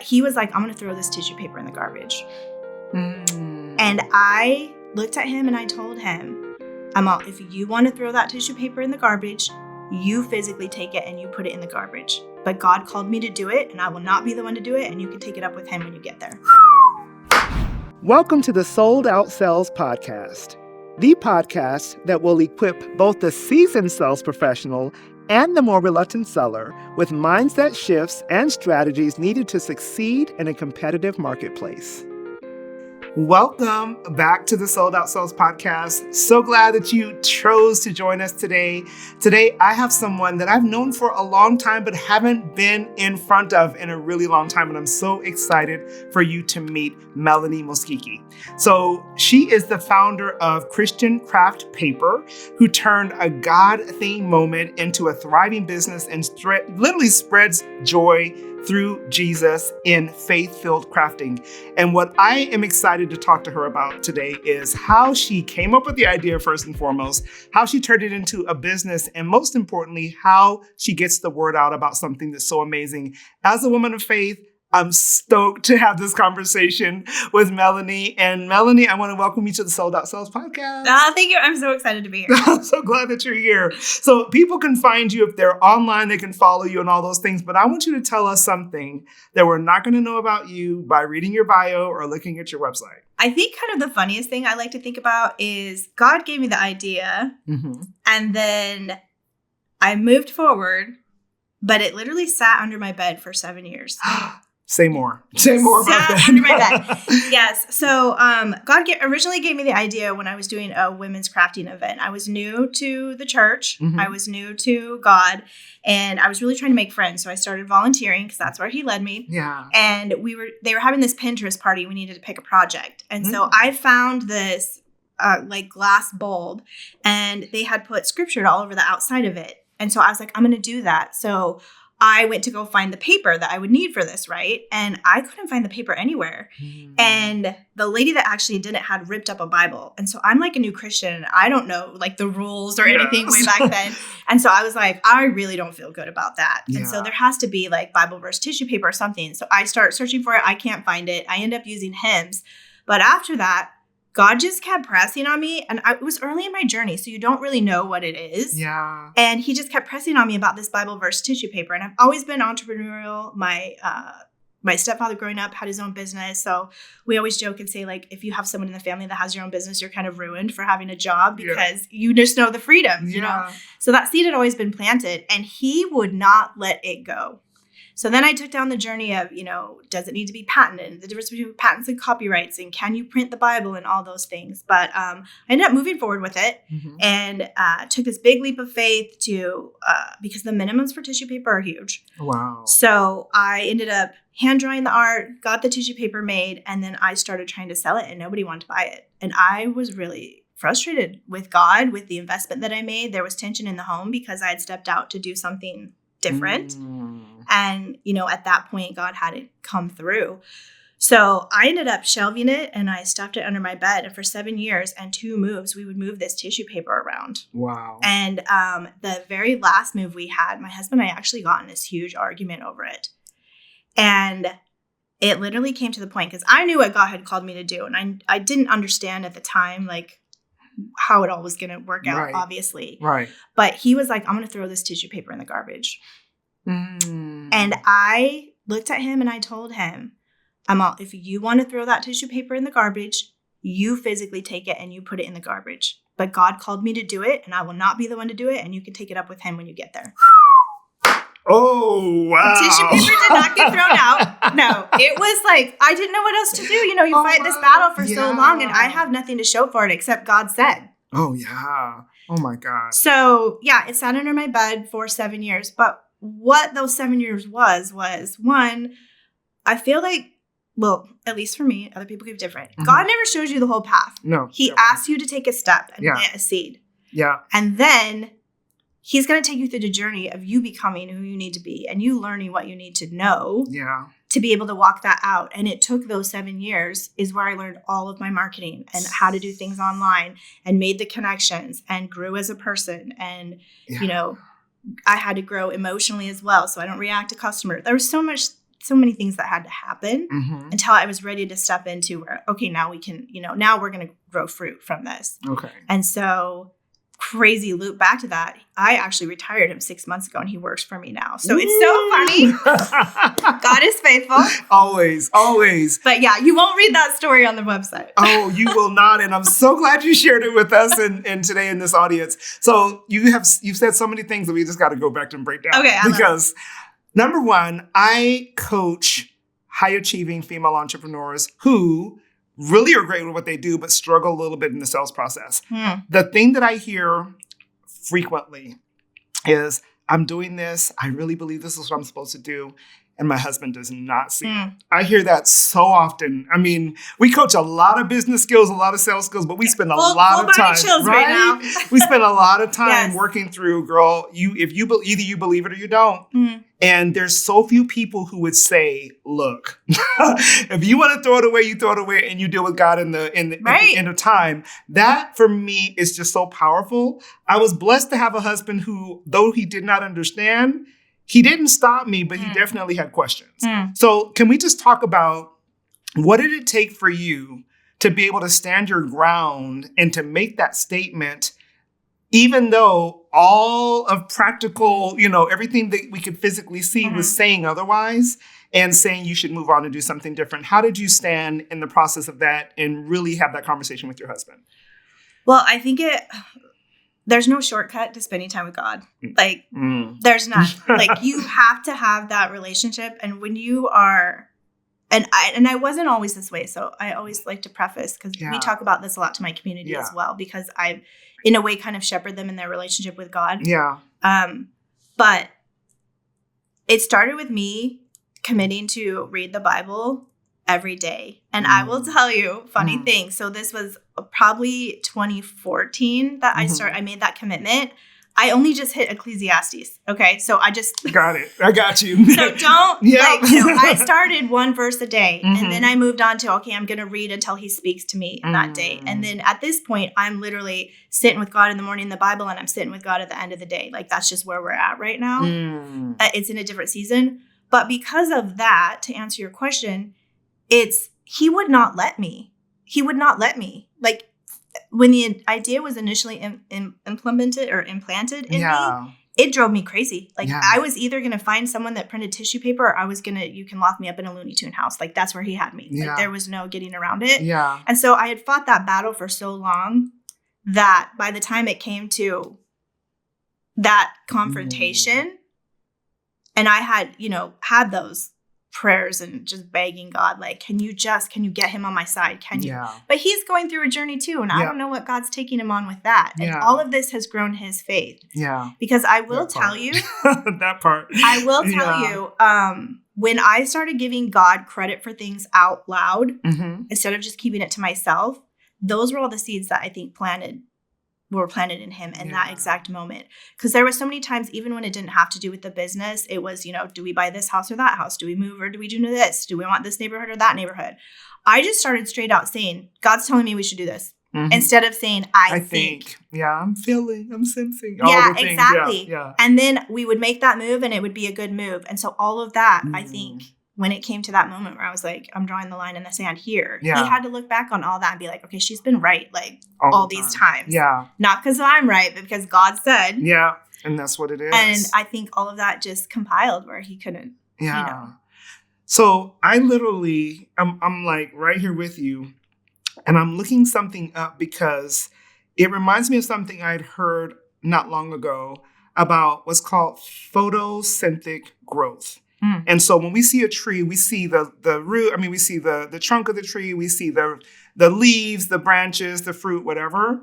he was like, I'm going to throw this tissue paper in the garbage. Mm. And I looked at him and I told him, if you want to throw that tissue paper in the garbage, you physically take it and you put it in the garbage. But God called me to do it, and I will not be the one to do it, and you can take it up with him when you get there. Welcome to the Sold Out Sales Podcast, the podcast that will equip both the seasoned sales professional and the more reluctant seller with mindset shifts and strategies needed to succeed in a competitive marketplace. Welcome back to the Sold Out Sales Podcast. So glad that you chose to join us today. Today, I have someone that I've known for a long time, but haven't been in front of in a really long time. And I'm so excited for you to meet Melanie Moscicki. So she is the founder of Christian Craft Paper, who turned a God-themed moment into a thriving business and literally spreads joy through Jesus in faith-filled crafting. And what I am excited to talk to her about today is how she came up with the idea first and foremost, how she turned it into a business, and most importantly, how she gets the word out about something that's so amazing. As a woman of faith, I'm stoked to have this conversation with Melanie. And Melanie, I want to welcome you to the Sold Out Sales Podcast. Thank you. I'm so excited to be here. I'm so glad that you're here. So people can find you if they're online, they can follow you and all those things. But I want you to tell us something that we're not going to know about you by reading your bio or looking at your website. I think kind of the funniest thing I like to think about is God gave me the idea, and then I moved forward, but it literally sat under my bed for 7 years. Say more. Say more about that. Under my bed. Yes. So God originally gave me the idea when I was doing a women's crafting event. I was new to the church. I was new to God. And I was really trying to make friends. So I started volunteering because that's where he led me. Yeah. And they were having this Pinterest party. We needed to pick a project. And so I found this glass bulb, and they had put scripture all over the outside of it. And so I was like, I'm going to do that. So I went to go find the paper that I would need for this, right? And I couldn't find the paper anywhere. And the lady that actually did it had ripped up a Bible. And so I'm like a new Christian. I don't know like the rules or anything way back then. And so I was like, I really don't feel good about that. Yeah. And so there has to be like Bible verse tissue paper or something. So I start searching for it. I can't find it. I end up using hymns. But after that, God just kept pressing on me, and it was early in my journey, so you don't really know what it is. Yeah. And he just kept pressing on me about this Bible verse tissue paper, and I've always been entrepreneurial. My stepfather growing up had his own business, so we always joke and say, like, if you have someone in the family that has your own business, you're kind of ruined for having a job because you just know the freedom, you know? So that seed had always been planted, and he would not let it go. So then I took down the journey of, does it need to be patented? The difference between patents and copyrights, and can you print the Bible and all those things. But I ended up moving forward with it and took this big leap of faith to because the minimums for tissue paper are huge. Wow. So I ended up hand drawing the art, got the tissue paper made, and then I started trying to sell it, and nobody wanted to buy it. And I was really frustrated with God, with the investment that I made. There was tension in the home because I had stepped out to do something different. And, at that point, God hadn't come through. So I ended up shelving it, and I stuffed it under my bed. And for 7 years and 2 moves, we would move this tissue paper around. Wow. And the very last move we had, my husband and I actually got in this huge argument over it. And it literally came to the point, because I knew what God had called me to do. And I didn't understand at the time, like, how it all was going to work out, obviously. Right. But he was like, I'm going to throw this tissue paper in the garbage. And I looked at him and I told him, if you want to throw that tissue paper in the garbage, you physically take it and you put it in the garbage. But God called me to do it, and I will not be the one to do it, and you can take it up with him when you get there. Oh, wow. The tissue paper did not get thrown out. No, it was like, I didn't know what else to do. You fight this battle for so long, and I have nothing to show for it except God said. Oh, yeah. Oh, my God. So, it sat under my bed for 7 years. But what those 7 years was one, I feel like, well, at least for me, other people give different. God never shows you the whole path. No. He asks you to take a step and plant a seed. Yeah. And then he's going to take you through the journey of you becoming who you need to be and you learning what you need to know to be able to walk that out. And it took those 7 years is where I learned all of my marketing and how to do things online and made the connections and grew as a person. And, I had to grow emotionally as well. So I don't react to customers. There was so much so many things that had to happen Mm-hmm. until I was ready to step into where, okay, now we can, now we're going to grow fruit from this. Okay. And so crazy loop back to that. I actually retired him 6 months ago and he works for me now. So it's so funny. God is faithful. Always, always. But yeah, you won't read that story on the website. Oh, you will not. And I'm so glad you shared it with us and today in this audience. So you've said so many things that we just got to go back and break down. Okay. Because number one, I coach high achieving female entrepreneurs who really are great with what they do, but struggle a little bit in the sales process. The thing that I hear frequently is, I'm doing this. I really believe this is what I'm supposed to do. And my husband does not see it. I hear that so often. I mean, we coach a lot of business skills, a lot of sales skills, but we spend a lot of time, right now. We spend a lot of time Yes. working through, girl, either you believe it or you don't. And there's so few people who would say, look, if you want to throw it away, you throw it away and you deal with God at the end of time. That for me is just so powerful. I was blessed to have a husband who, though he did not understand, he didn't stop me, but he definitely had questions. So can we just talk about what did it take for you to be able to stand your ground and to make that statement, even though all of practical, everything that we could physically see was saying otherwise and saying you should move on and do something different? How did you stand in the process of that and really have that conversation with your husband? Well, I think there's no shortcut to spending time with God. Like, there's none. Like, you have to have that relationship. And when you are, and I wasn't always this way. So I always like to preface, because we talk about this a lot to my community as well, because I, in a way, kind of shepherd them in their relationship with God. Yeah. But it started with me committing to read the Bible every day. And I will tell you, funny thing. So this was probably 2014 that I made that commitment. I only just hit Ecclesiastes. Okay. So I just got it. I got you. So don't I started one verse a day and then I moved on to, okay, I'm going to read until he speaks to me that day. And then at this point, I'm literally sitting with God in the morning in the Bible and I'm sitting with God at the end of the day. Like, that's just where we're at right now. It's in a different season. But because of that, to answer your question, he would not let me. He would not let me. Like, when the idea was initially implemented or implanted in me, it drove me crazy. Like, I was either going to find someone that printed tissue paper, or I was going to, you can lock me up in a Looney Tune house. Like, that's where he had me. Like, there was no getting around it. And so I had fought that battle for so long that by the time it came to that confrontation, and I had, had those prayers and just begging God, like, can you get him on my side? Can you? But he's going through a journey too. And I don't know what God's taking him on with that. And all of this has grown his faith. Because I will tell you. That part. I will tell you, when I started giving God credit for things out loud, instead of just keeping it to myself, those were all the seeds that I think were planted in him in that exact moment. Because there was so many times, even when it didn't have to do with the business, it was, do we buy this house or that house? Do we move or do we do this? Do we want this neighborhood or that neighborhood? I just started straight out saying, God's telling me we should do this. Instead of saying, I think. Yeah, I'm feeling, I'm sensing. Yeah, exactly. And then we would make that move and it would be a good move. And so all of that, I think, when it came to that moment where I was like, I'm drawing the line in the sand here, he had to look back on all that and be like, okay, she's been right, like, all these times. Not because I'm right, but because God said. Yeah, and that's what it is. And I think all of that just compiled where he couldn't, So I literally, I'm like right here with you, and I'm looking something up because it reminds me of something I'd heard not long ago about what's called photosynthetic growth. And so when we see a tree, we see the root. I mean, we see the trunk of the tree. We see the leaves, the branches, the fruit, whatever.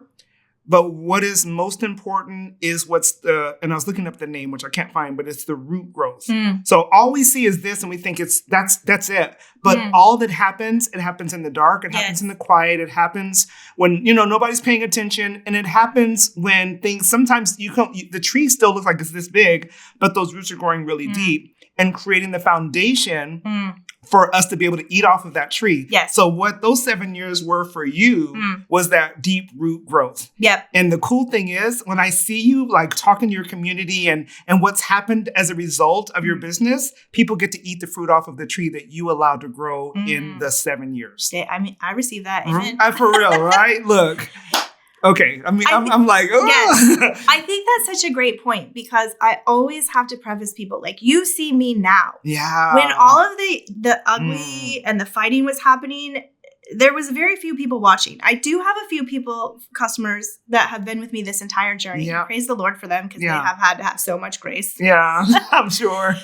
But what is most important is and I was looking up the name, which I can't find, but it's the root growth. So all we see is this and we think that's it. But all that happens, it happens in the dark. It happens in the quiet. It happens when, nobody's paying attention. And it happens when sometimes the tree still looks like it's this big, but those roots are growing really deep. and creating the foundation for us to be able to eat off of that tree. Yes. So what those 7 years were for you was that deep root growth. Yep. And the cool thing is when I see you like talking to your community and what's happened as a result of your business, people get to eat the fruit off of the tree that you allowed to grow in the 7 years. Yeah, I mean, I received that. Amen. For real, right? Look. Okay. I mean, I'm like, oh. Yes. I think that's such a great point because I always have to preface people like, you see me now. Yeah. When all of the ugly and the fighting was happening, there was very few people watching. I do have a few customers that have been with me this entire journey. Yeah. Praise the Lord for them because they have had to have so much grace. Yeah, I'm sure.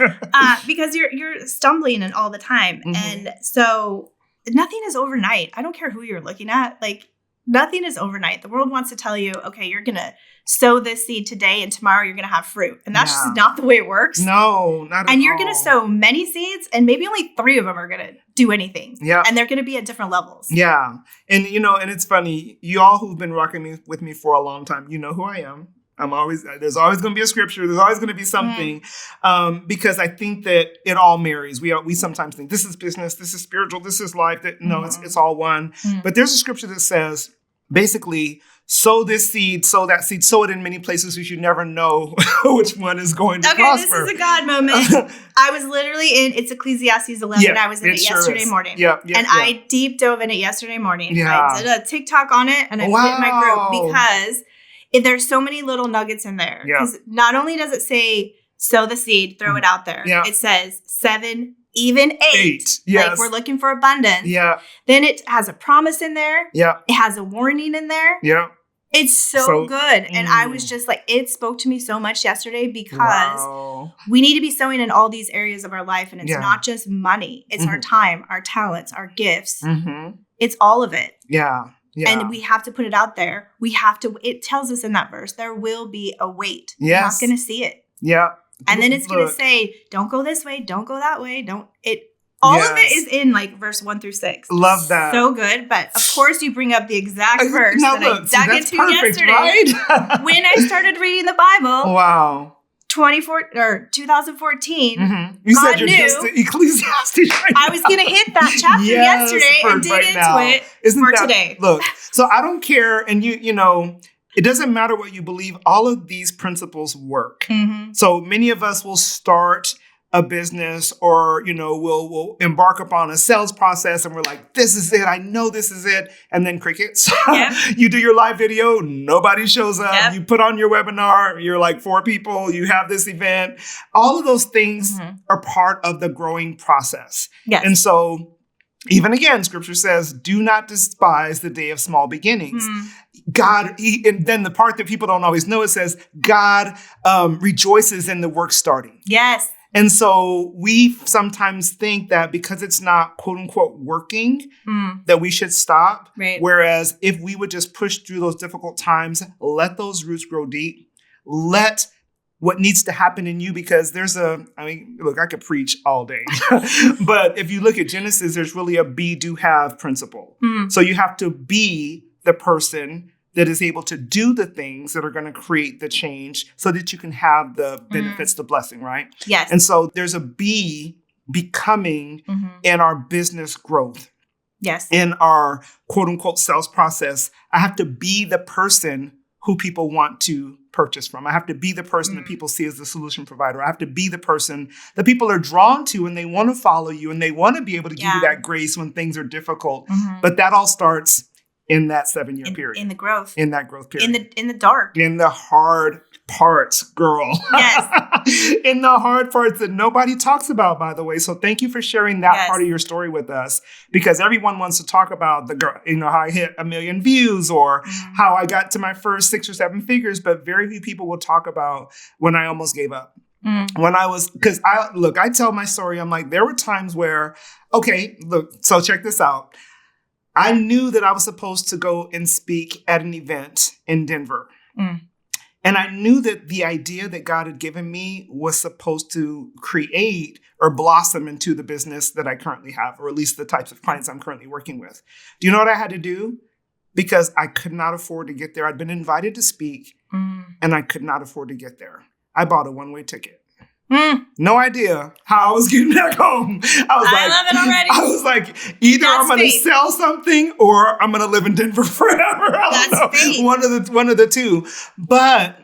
Because you're stumbling and all the time. And so nothing is overnight. I don't care who you're looking at. Like, nothing is overnight. The world wants to tell you, okay, you're going to sow this seed today and tomorrow you're going to have fruit. And that's just not the way it works. No, not at all. And you're going to sow many seeds and maybe only 3 of them are going to do anything. Yeah. And they're going to be at different levels. Yeah. And, and it's funny. You all who've been rocking with me for a long time, you know who I am. There's always going to be a scripture. There's always going to be something, because I think that it all marries. We sometimes think this is business, this is spiritual, this is life. That no, it's all one. But there's a scripture that says, basically, sow this seed, sow that seed, sow it in many places because you never know which one is going to prosper. Okay, this is a God moment. I was literally it's Ecclesiastes 11. I was in it yesterday morning. I deep dove in it yesterday morning. Yeah. I did a TikTok on it and I put it in my group because there's so many little nuggets in there. Because not only does it say, sow the seed, throw it out there. It says 7, even 8. Yes. Like we're looking for abundance. Yeah. Then it has a promise in there. Yeah. It has a warning in there. Yeah. It's so good. And I was just like, it spoke to me so much yesterday because we need to be sowing in all these areas of our life. And it's not just money. It's our time, our talents, our gifts. It's all of it. Yeah. Yeah. And we have to put it out there. It tells us in that verse, there will be a wait. Yes. You're not going to see it. Yeah. And then it's going to say, don't go this way. Don't go that way. All of it is in like verse 1 through 6. Love that. So good. But of course you bring up the exact verse now that look, I dug into yesterday. Right? When I started reading the Bible. Wow. 2014. You God said you're knew just Ecclesiastes right I was going to hit that chapter yesterday and dig into it today. Look, so I don't care. And it doesn't matter what you believe. All of these principles work. So many of us will start a business or, we'll embark upon a sales process and we're like, this is it. I know this is it. And then crickets. You do your live video. Nobody shows up. You put on your webinar. You're like 4 people. You have this event. All of those things are part of the growing process. Yes. And so even again, scripture says, do not despise the day of small beginnings. God, and then the part that people don't always know, it says, God rejoices in the work starting. Yes. And so we sometimes think that because it's not quote unquote working, that we should stop. Right. Whereas if we would just push through those difficult times, let those roots grow deep, let what needs to happen in you, because look, I could preach all day, but if you look at Genesis, there's really a be, do, have principle. So you have to be the person that is able to do the things that are going to create the change so that you can have the benefits, the blessing, right? Yes. And so there's a becoming in our business growth. Yes. In our quote unquote sales process, I have to be the person who people want to purchase from. I have to be the person that people see as the solution provider. I have to be the person that people are drawn to and they want to follow you and they want to be able to give you that grace when things are difficult. But that all starts in that 7-year period. In the growth. In that growth period. In the dark. In the hard parts, girl. Yes. In the hard parts that nobody talks about, by the way. So thank you for sharing that part of your story with us, because everyone wants to talk about the girl, how I hit 1 million views or how I got to my first 6 or 7 figures, but very few people will talk about when I almost gave up. When I tell my story, I'm like, there were times where, so check this out. I knew that I was supposed to go and speak at an event in Denver. And I knew that the idea that God had given me was supposed to create or blossom into the business that I currently have, or at least the types of clients I'm currently working with. Do you know what I had to do? Because I could not afford to get there. I'd been invited to speak and I could not afford to get there. I bought a one-way ticket. No idea how I was getting back home. I love it already. I was like, either I'm going to sell something or I'm going to live in Denver forever. I don't know. Faith. One of the two. But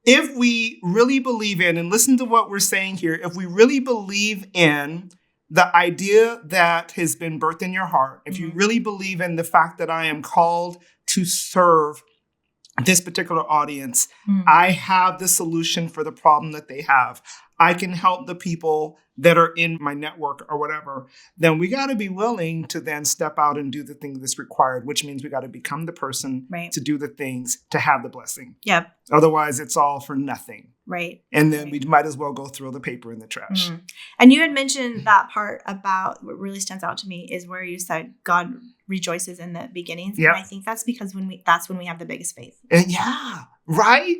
if we really believe in, and listen to what we're saying here, if we really believe in the idea that has been birthed in your heart, if you really believe in the fact that I am called to serve this particular audience, I have the solution for the problem that they have. I can help the people that are in my network or whatever, then we got to be willing to then step out and do the thing that's required, which means we got to become the person to do the things to have the blessing. Yep. Otherwise, it's all for nothing. Right. And then we might as well go throw the paper in the trash. And you had mentioned that part about what really stands out to me is where you said God rejoices in the beginnings. Yep. And I think that's because that's when we have the biggest faith. And right?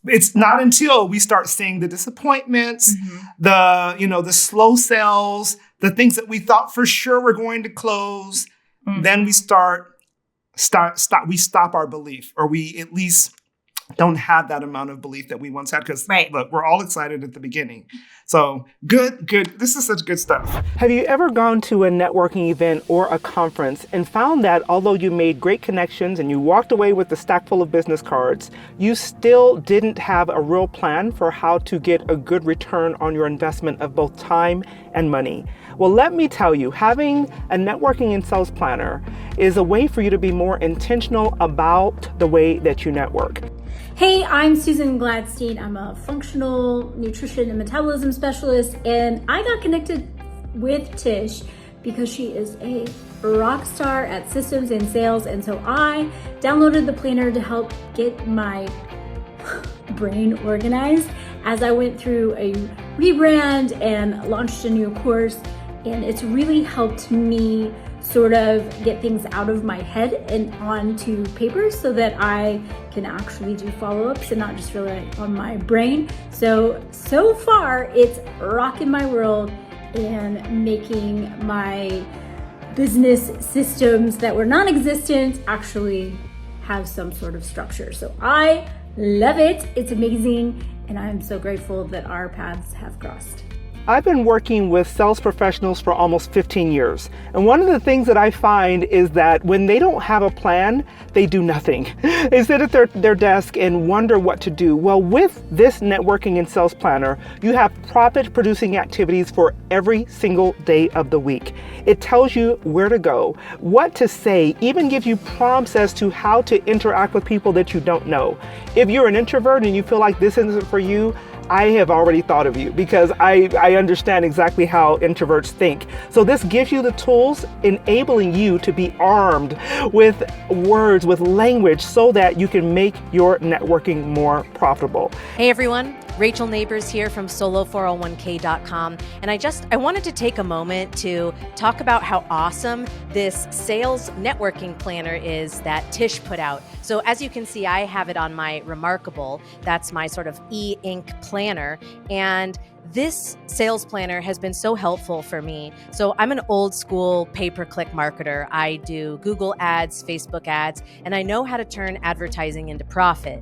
It's not until we start seeing the disappointments, the slow sales, the things that we thought for sure were going to close, then we stop our belief, or we at least don't have that amount of belief that we once had. Because look, we're all excited at the beginning. So good. This is such good stuff. Have you ever gone to a networking event or a conference and found that although you made great connections and you walked away with a stack full of business cards, you still didn't have a real plan for how to get a good return on your investment of both time and money? Well, let me tell you, having a networking and sales planner is a way for you to be more intentional about the way that you network. Hey, I'm Susan Gladstein. I'm a functional nutrition and metabolism specialist, and I got connected with Tish because she is a rock star at systems and sales, and so I downloaded the planner to help get my brain organized as I went through a rebrand and launched a new course, and it's really helped me sort of get things out of my head and onto paper so that I can actually do follow-ups and not just rely on my brain. So far it's rocking my world and making my business systems that were non-existent actually have some sort of structure. So I love it. It's amazing. And I'm so grateful that our paths have crossed. I've been working with sales professionals for almost 15 years. And one of the things that I find is that when they don't have a plan, they do nothing. They sit at their desk and wonder what to do. Well, with this networking and sales planner, you have profit-producing activities for every single day of the week. It tells you where to go, what to say, even gives you prompts as to how to interact with people that you don't know. If you're an introvert and you feel like this isn't for you, I have already thought of you because I understand exactly how introverts think. So this gives you the tools enabling you to be armed with words, with language, so that you can make your networking more profitable. Hey everyone, Rachel Neighbors here from solo401k.com. And I wanted to take a moment to talk about how awesome this sales networking planner is that Tish put out. So as you can see, I have it on my Remarkable. That's my sort of e-ink planner. And this sales planner has been so helpful for me. So I'm an old school pay-per-click marketer. I do Google ads, Facebook ads, and I know how to turn advertising into profit.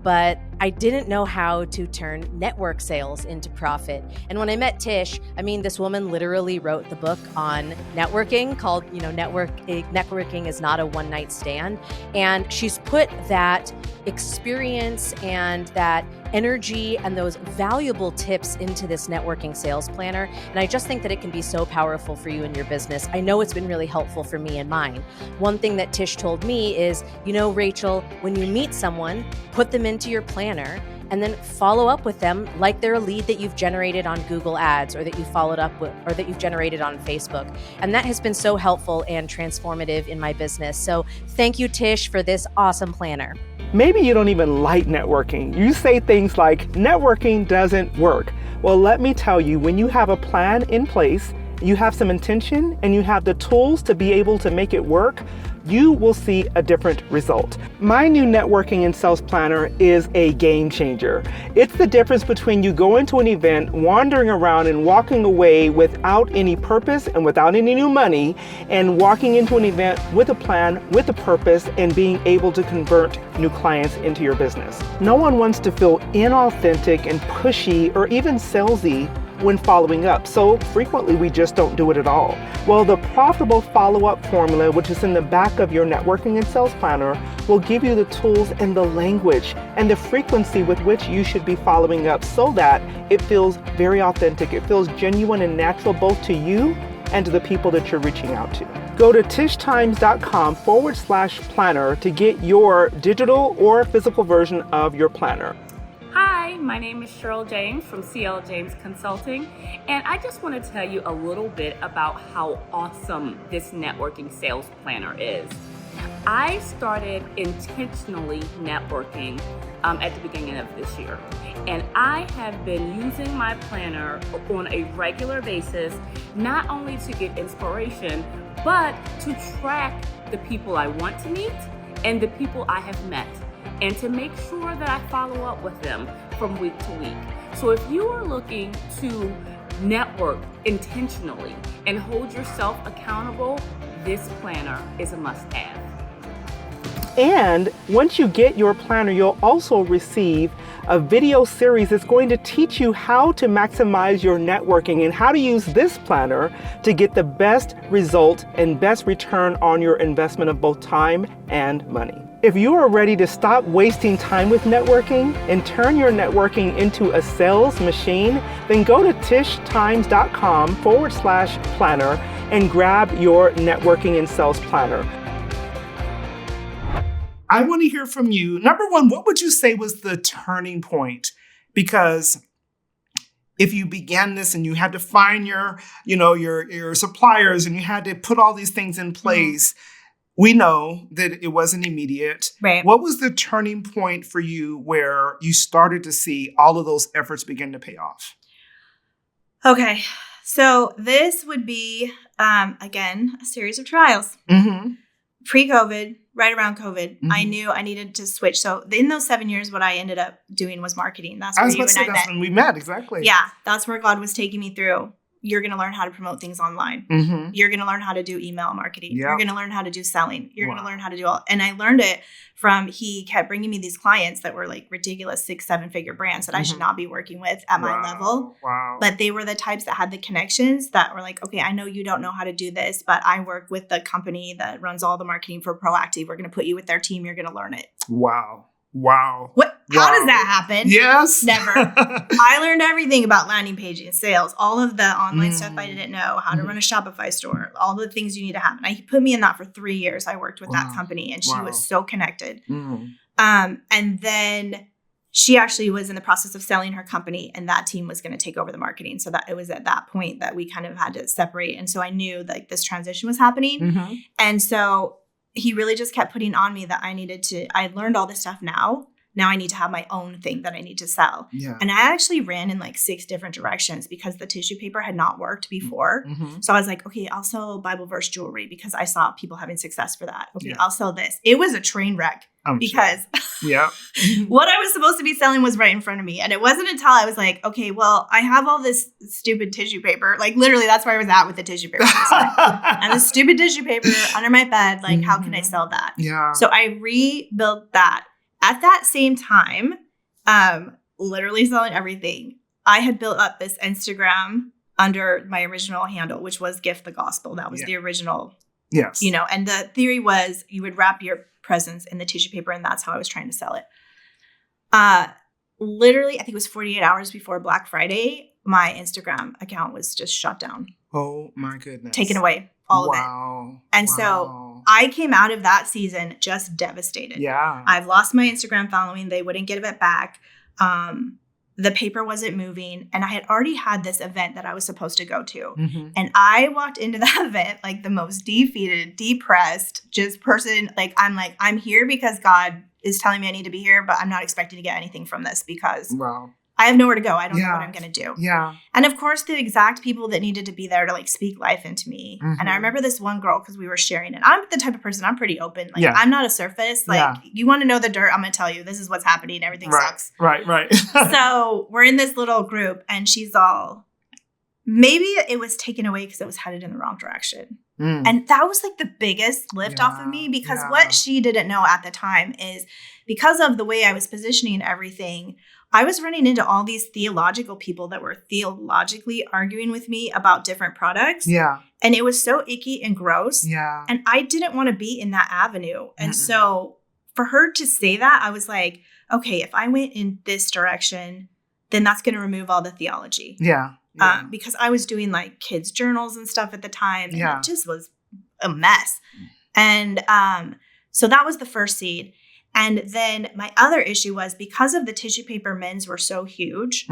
But I didn't know how to turn network sales into profit. And when I met Tish, this woman literally wrote the book on networking called, Networking is Not a One-Night Stand. And she's put that experience and that energy and those valuable tips into this networking sales planner. And I just think that it can be so powerful for you in your business. I know it's been really helpful for me and mine. One thing that Tish told me is, Rachel, when you meet someone, put them into your planner and then follow up with them like they're a lead that you've generated on Google Ads or that you followed up with or that you've generated on Facebook. And that has been so helpful and transformative in my business. So thank you, Tish, for this awesome planner. Maybe you don't even like networking. You say things like, networking doesn't work. Well, let me tell you, when you have a plan in place, you have some intention, and you have the tools to be able to make it work, you will see a different result. My new networking and sales planner is a game changer. It's the difference between you going to an event, wandering around and walking away without any purpose and without any new money, and walking into an event with a plan, with a purpose, and being able to convert new clients into your business. No one wants to feel inauthentic and pushy or even salesy when following up, so frequently we just don't do it at all. Well, the profitable follow-up formula, which is in the back of your networking and sales planner, will give you the tools and the language and the frequency with which you should be following up so that it feels very authentic, it feels genuine and natural both to you and to the people that you're reaching out to. Go to tishtimes.com/planner to get your digital or physical version of your planner. Hi, my name is Cheryl James from CL James Consulting, and I just want to tell you a little bit about how awesome this networking sales planner is. I started intentionally networking at the beginning of this year, and I have been using my planner on a regular basis, not only to get inspiration, but to track the people I want to meet and the people I have met, and to make sure that I follow up with them from week to week. So if you are looking to network intentionally and hold yourself accountable, this planner is a must-have. And once you get your planner, you'll also receive a video series that's going to teach you how to maximize your networking and how to use this planner to get the best result and best return on your investment of both time and money. If you are ready to stop wasting time with networking and turn your networking into a sales machine, then go to tishtimes.com/planner and grab your networking and sales planner. I want to hear from you. Number one, what would you say was the turning point? Because if you began this and you had to find your suppliers and you had to put all these things in place, we know that it wasn't immediate. Right. What was the turning point for you where you started to see all of those efforts begin to pay off? Okay. So this would be, again, a series of trials. Mm-hmm. Pre-COVID, right around COVID, Mm-hmm. I knew I needed to switch. So in those 7 years, what I ended up doing was marketing. That's I where was you about to and say I that's met. when we met, exactly. Yeah, that's where God was taking me through. You're going to learn how to promote things online. Mm-hmm. You're going to learn how to do email marketing. Yeah. You're going to learn how to do selling. You're going Wow. to learn how to do all. And I learned it from, he kept bringing me these clients that were like ridiculous 6-7 figure brands that I should not be working with at my level. Wow. But they were the types that had the connections that were like, okay, I know you don't know how to do this, but I work with the company that runs all the marketing for Proactive. We're going to put you with their team. You're going to learn it. Wow. Wow. What? How Wow. does that happen? Yes. Never. I learned everything about landing paging, sales, all of the online stuff I didn't know, how to run a Shopify store, all the things you need to have. And he put me in that for 3 years. I worked with that company, and she was so connected. Mm. And then she actually was in the process of selling her company, and that team was going to take over the marketing. So that it was at that point that we kind of had to separate. And so I knew like this transition was happening. Mm-hmm. And so he really just kept putting on me that I learned all this stuff now. Now I need to have my own thing that I need to sell. Yeah. And I actually ran in like 6 different directions because the tissue paper had not worked before. Mm-hmm. So I was like, okay, I'll sell Bible verse jewelry because I saw people having success for that. Okay, Yeah. I'll sell this. It was a train wreck because Yeah. what I was supposed to be selling was right in front of me. And it wasn't until I was like, okay, well, I have all this stupid tissue paper. Like literally that's where I was at with the tissue paper. And the stupid tissue paper under my bed. Like, how can I sell that? Yeah. So I rebuilt that. At that same time, literally selling everything, I had built up this Instagram under my original handle, which was Gift the Gospel. That was the original, Yes. and the theory was you would wrap your presents in the tissue paper, and that's how I was trying to sell it. Literally, I think it was 48 hours before Black Friday, my Instagram account was just shut down, Oh my goodness. taken away, all of it. Wow. And so I came out of that season just devastated. Yeah. I've lost my Instagram following. They wouldn't give it back. The paper wasn't moving. And I had already had this event that I was supposed to go to. Mm-hmm. And I walked into that event like the most defeated, depressed, just person. I'm here because God is telling me I need to be here, but I'm not expecting to get anything from this because Wow. I have nowhere to go. I don't know what I'm going to do. Yeah. And of course, the exact people that needed to be there to like speak life into me. And I remember this one girl, because we were sharing it. I'm the type of person, I'm pretty open. Like, I'm not a surface. Like, you want to know the dirt, I'm going to tell you, this is what's happening. Everything sucks. Right. So we're in this little group, and she's all, maybe it was taken away because it was headed in the wrong direction. And that was like the biggest lift off of me, because what she didn't know at the time is, because of the way I was positioning everything, I was running into all these theological people that were theologically arguing with me about different products. Yeah. And it was so icky and gross. Yeah. And I didn't want to be in that avenue. And so for her to say that, I was like, okay, if I went in this direction, then that's going to remove all the theology. Yeah. Because I was doing like kids' journals and stuff at the time. And it just was a mess. And so that was the first seed. And then my other issue was, because of the tissue paper men's were so huge,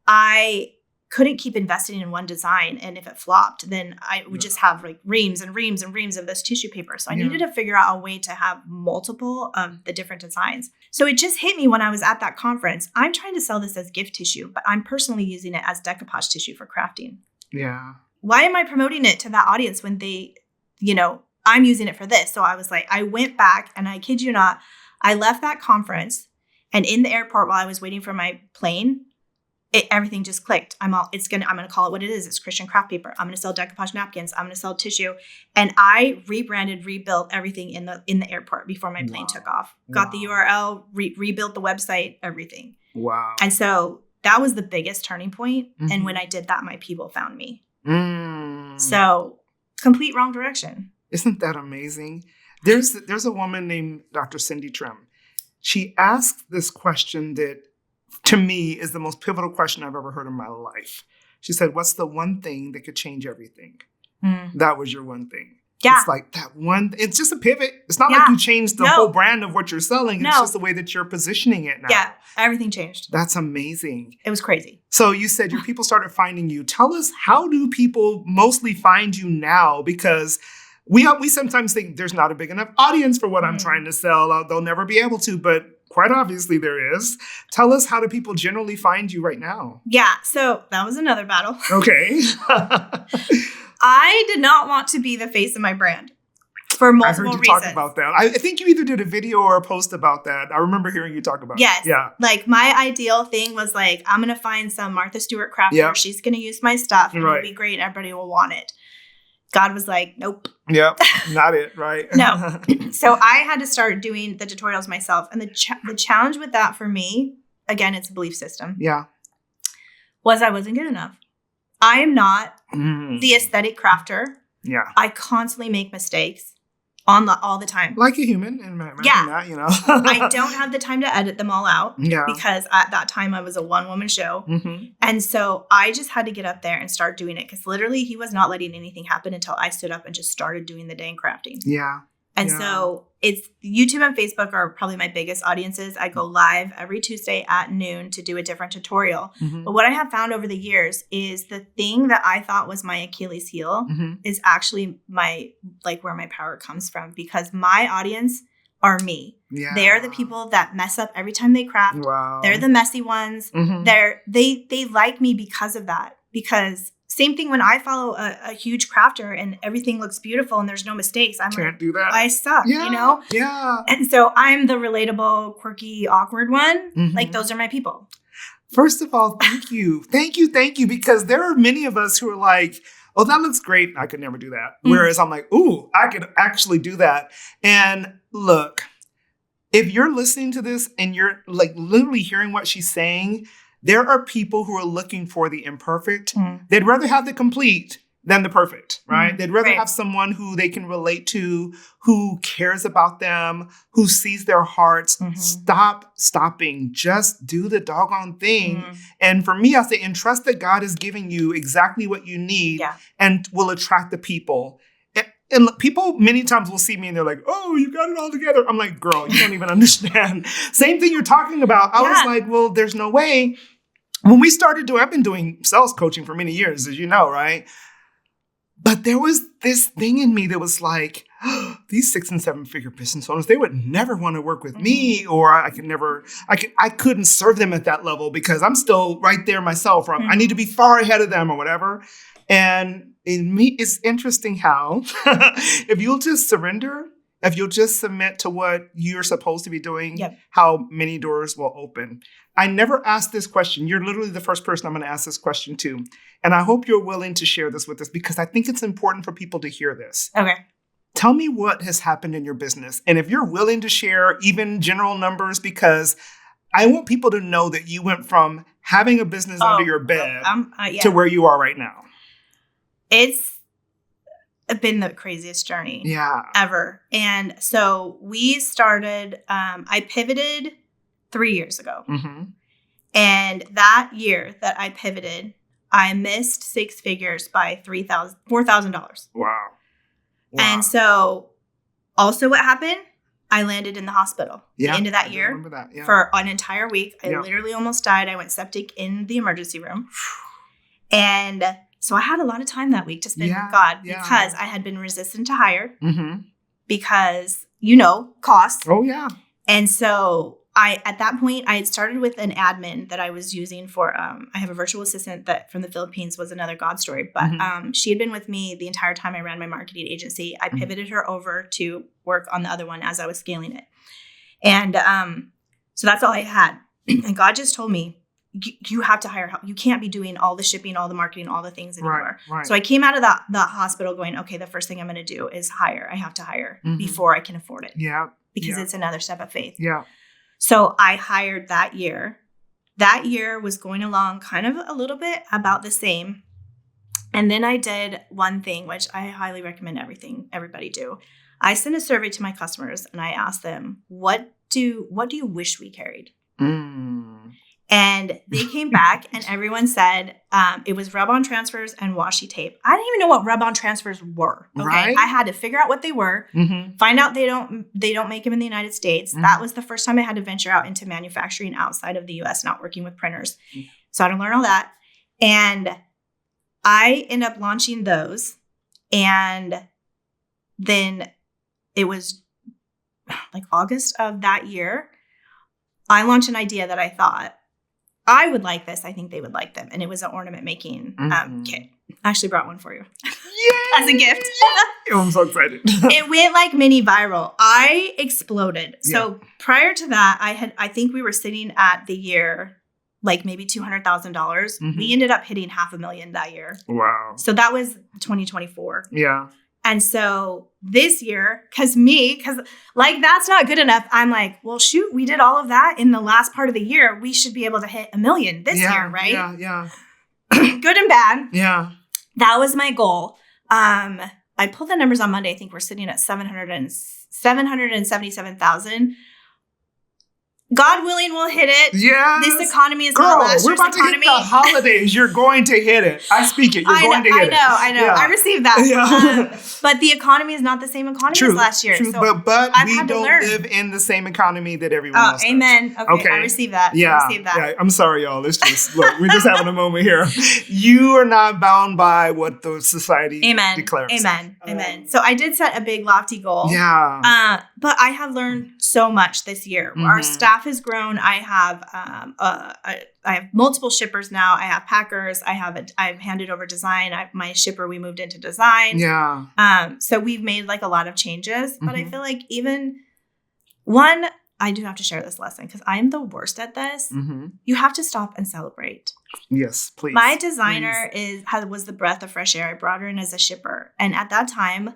I couldn't keep investing in one design. And if it flopped, then I would just have like reams and reams and reams of this tissue paper. So I needed to figure out a way to have multiple of the different designs. So it just hit me when I was at that conference. I'm trying to sell this as gift tissue, but I'm personally using it as decoupage tissue for crafting. Yeah. Why am I promoting it to that audience when they, I'm using it for this? So I was like, I went back, and I kid you not, I left that conference, and in the airport while I was waiting for my plane, everything just clicked. I'm going to call it what it is. It's Christian craft paper. I'm going to sell decoupage napkins. I'm going to sell tissue. And I rebuilt everything in the airport before my plane took off. Got the URL, rebuilt the website, everything. Wow. And so that was the biggest turning point. And when I did that, my people found me. So complete wrong direction. Isn't that amazing? There's a woman named Dr. Cindy Trim. She asked this question that, to me, is the most pivotal question I've ever heard in my life. She said, what's the one thing that could change everything? That was your one thing. Yeah. It's like that one, it's just a pivot. It's not like you changed the whole brand of what you're selling. It's just the way that you're positioning it now. Yeah, everything changed. That's amazing. It was crazy. So you said your people started finding you. Tell us, how do people mostly find you now? Because we sometimes think there's not a big enough audience for what I'm trying to sell. They'll never be able to, but quite obviously there is. Tell us, how do people generally find you right now? Yeah, so that was another battle. Okay. I did not want to be the face of my brand for multiple reasons. I heard you talk about that. I think you either did a video or a post about that. I remember hearing you talk about it. Yes. Yeah. Like, my ideal thing was like, I'm going to find some Martha Stewart crafter. Yep. She's going to use my stuff. And it'll be great. And everybody will want it. God was like, nope. Yep, not it, right? No. So I had to start doing the tutorials myself. And the challenge with that for me, again, it's a belief system. Yeah. Was I wasn't good enough. I am not the aesthetic crafter. Yeah. I constantly make mistakes all the time. Like a human. And that, I don't have the time to edit them all out. Yeah. Because at that time I was a one-woman show. And so I just had to get up there and start doing it, because literally he was not letting anything happen until I stood up and just started doing the dang crafting. Yeah. And so it's YouTube and Facebook are probably my biggest audiences. I go live every Tuesday at noon to do a different tutorial. But what I have found over the years is the thing that I thought was my Achilles heel is actually where my power comes from, because my audience are me. Yeah. They're the people that mess up every time they craft. Wow. They're the messy ones. They like me because of that. Because same thing when I follow a huge crafter and everything looks beautiful and there's no mistakes. I can't do that. I suck, Yeah. And so I'm the relatable, quirky, awkward one. Like, those are my people. First of all, thank you. Thank you. Because there are many of us who are like, oh, that looks great. I could never do that. Whereas I'm like, ooh, I could actually do that. And look, if you're listening to this and you're like literally hearing what she's saying, there are people who are looking for the imperfect. They'd rather have the complete than the perfect, right? They'd rather have someone who they can relate to, who cares about them, who sees their hearts. Stop stopping. Just do the doggone thing. And for me, I say, entrust that God is giving you exactly what you need and will attract the people. And people many times will see me and they're like, oh, you got it all together. I'm like, girl, you don't even understand. Same thing you're talking about. I was like, well, there's no way. When we started I've been doing sales coaching for many years, as you know, right? But there was this thing in me that was like, these 6 and 7 figure business owners, they would never want to work with me, or I couldn't serve them at that level because I'm still right there myself, or I need to be far ahead of them or whatever. And it's interesting how if you'll just surrender, if you'll just submit to what you're supposed to be doing, how many doors will open. I never asked this question. You're literally the first person I'm going to ask this question to. And I hope you're willing to share this with us because I think it's important for people to hear this. Okay. Tell me what has happened in your business. And if you're willing to share even general numbers, because I want people to know that you went from having a business under your bed to where you are right now. It's been the craziest journey ever. And so we started, I pivoted 3 years ago. And that year that I pivoted, I missed 6 figures by $4,000. Wow. And so also what happened, I landed in the hospital the end of that year for an entire week. I literally almost died. I went septic in the emergency room. And so I had a lot of time that week to spend with God because I had been resistant to hire because, costs. Oh, yeah. And so at that point, I had started with an admin that I was using for, I have a virtual assistant that from the Philippines was another God story, but she had been with me the entire time I ran my marketing agency. I pivoted her over to work on the other one as I was scaling it. And so that's all I had. And God just told me, you have to hire help. You can't be doing all the shipping, all the marketing, all the things anymore. Right. So I came out of the hospital going, okay, the first thing I'm going to do is hire. I have to hire before I can afford it. Because it's another step of faith. So I hired that year. That year was going along kind of a little bit about the same. And then I did one thing, which I highly recommend everybody do. I sent a survey to my customers and I asked them, what do you wish we carried? And they came back and everyone said it was rub-on transfers and washi tape. I didn't even know what rub-on transfers were. Okay, right? I had to figure out what they were, find out they don't make them in the United States. That was the first time I had to venture out into manufacturing outside of the U.S., not working with printers. So I had to learn all that. And I ended up launching those. And then it was like August of that year, I launched an idea that I thought, I would like this. I think they would like them. And it was an ornament making kit. I actually brought one for you as a gift. I'm so excited. It went like mini viral. I exploded. So prior to that, I think we were sitting at the year, like maybe $200,000. We ended up hitting $500,000 that year. Wow. So that was 2024. Yeah. And so this year, because like that's not good enough. I'm like, well, shoot, we did all of that in the last part of the year. We should be able to hit $1 million this year, right? Yeah. Good and bad. Yeah. That was my goal. I pulled the numbers on Monday. I think we're sitting at 777,000. God willing, we'll hit it. Yes. This economy is not last year's economy. We're about to hit the holidays. You're going to hit it. I speak it. You're going to hit it. I know. Yeah. I received that. Yeah. But the economy is not the same economy as last year. True. So but we don't live in the same economy that everyone else does. Amen. Okay. I received that. Yeah. I received that. Yeah. I'm sorry, y'all. Let's just look. We're just having a moment here. You are not bound by what the society declares. Amen. So I did set a big lofty goal. Yeah. But I have learned so much this year. Our staff has grown. I have multiple shippers now. I have packers. I've handed over design. My shipper, we moved into design. Yeah. So we've made like a lot of changes, but I feel like I do have to share this lesson because I'm the worst at this. You have to stop and celebrate. Yes, please. My designer was the breath of fresh air. I brought her in as a shipper. And at that time,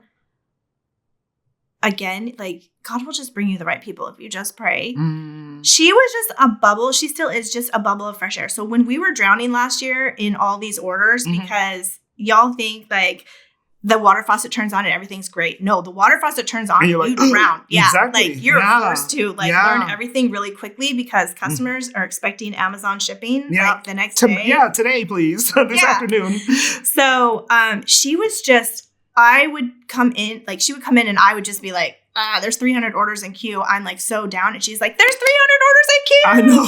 again, like God will just bring you the right people if you just pray. She was just a bubble. She still is just a bubble of fresh air. So when we were drowning last year in all these orders, because y'all think like the water faucet turns on and everything's great. No, the water faucet turns on and you drown. Yeah. Exactly. Like you're forced to learn everything really quickly because customers are expecting Amazon shipping like the next day. Yeah, today, please. This afternoon. So she was just, she would come in and I would just be like, there's 300 orders in queue. I'm like so down. And she's like, there's 300 orders in queue. I know.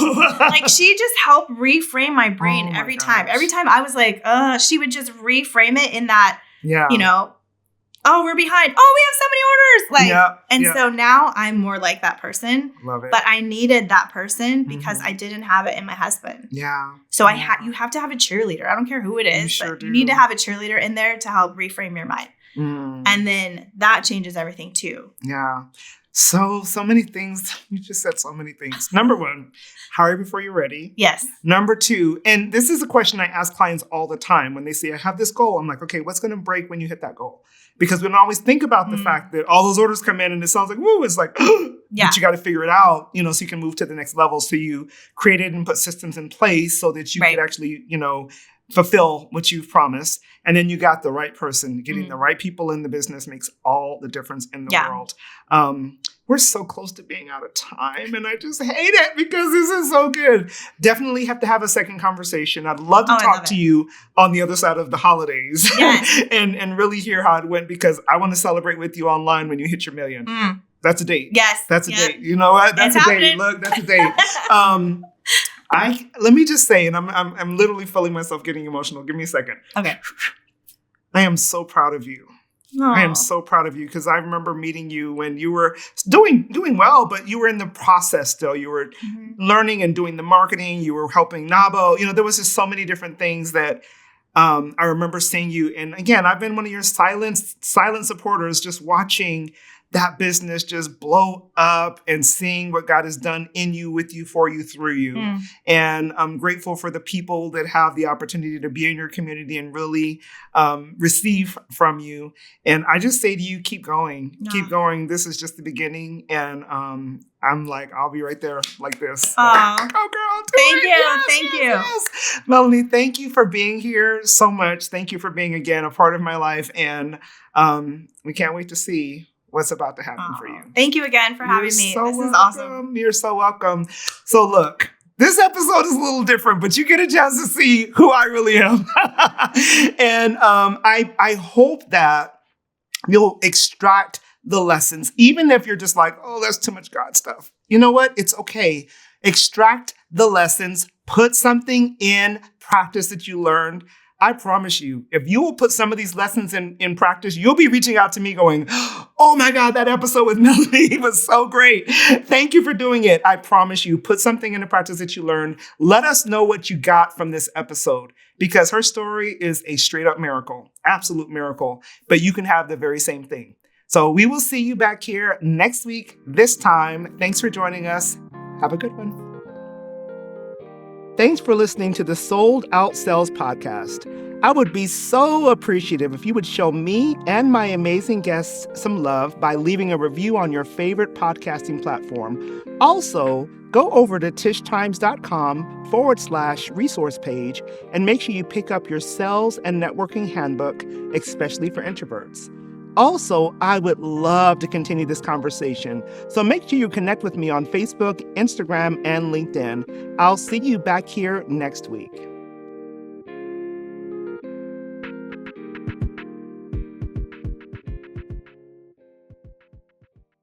Like she just helped reframe my brain every time. Every time I was like, she would just reframe it in that, oh, we're behind. Oh, we have so many orders. So now I'm more like that person. Love it. But I needed that person because I didn't have it in my husband. Yeah. So you have to have a cheerleader. I don't care who it is, but you need to have a cheerleader in there to help reframe your mind. And then that changes everything too. Yeah. So many things. You just said so many things. Number one, hire before you're ready. Yes. Number two, and this is a question I ask clients all the time when they say, I have this goal. I'm like, okay, what's going to break when you hit that goal? Because we don't always think about the fact that all those orders come in and it sounds like, woo, it's like, but you got to figure it out, so you can move to the next level. So you created and put systems in place so that you could actually, fulfill what you've promised. And then you got the right person. Getting the right people in the business makes all the difference in the world. We're so close to being out of time, and I just hate it because this is so good. Definitely have to have a second conversation. I'd love to talk to you on the other side of the holidays and really hear how it went, because I want to celebrate with you online when you hit your million. That's a date. Yes. That's a date. You know what? That's a date. Look, that's a date. Let me just say, and I'm literally feeling myself getting emotional. Give me a second. Okay. I am so proud of you. Aww. I am so proud of you, because I remember meeting you when you were doing well, but you were in the process still. You were learning and doing the marketing. You were helping Nabo. There was just so many different things that I remember seeing you. And again, I've been one of your silent supporters, just watching that business just blow up and seeing what God has done in you, with you, for you, through you. And I'm grateful for the people that have the opportunity to be in your community and really receive from you. And I just say to you, keep going. Keep going. This is just the beginning. And I'm like, I'll be right there like this. Like, go girl, thank you. Thank you. Yes. Melanie, thank you for being here so much. Thank you for being, again, a part of my life. And we can't wait to see what's about to happen for you. Thank you again for having me. So this is awesome. You're so welcome. So look, this episode is a little different, but you get a chance to see who I really am. And I hope that you'll extract the lessons, even if you're just like, oh, that's too much God stuff. You know what? It's okay. Extract the lessons, put something in practice that you learned. I promise you, if you will put some of these lessons in practice, you'll be reaching out to me going, oh my God, that episode with Melanie was so great. Thank you for doing it. I promise you, put something into practice that you learned. Let us know what you got from this episode, because her story is a straight up miracle, absolute miracle, but you can have the very same thing. So we will see you back here next week, this time. Thanks for joining us. Have a good one. Thanks for listening to the Sold Out Sales Podcast. I would be so appreciative if you would show me and my amazing guests some love by leaving a review on your favorite podcasting platform. Also, go over to tishtimes.com/resource page and make sure you pick up your sales and networking handbook, especially for introverts. Also, I would love to continue this conversation, so make sure you connect with me on Facebook, Instagram, and LinkedIn. I'll see you back here next week.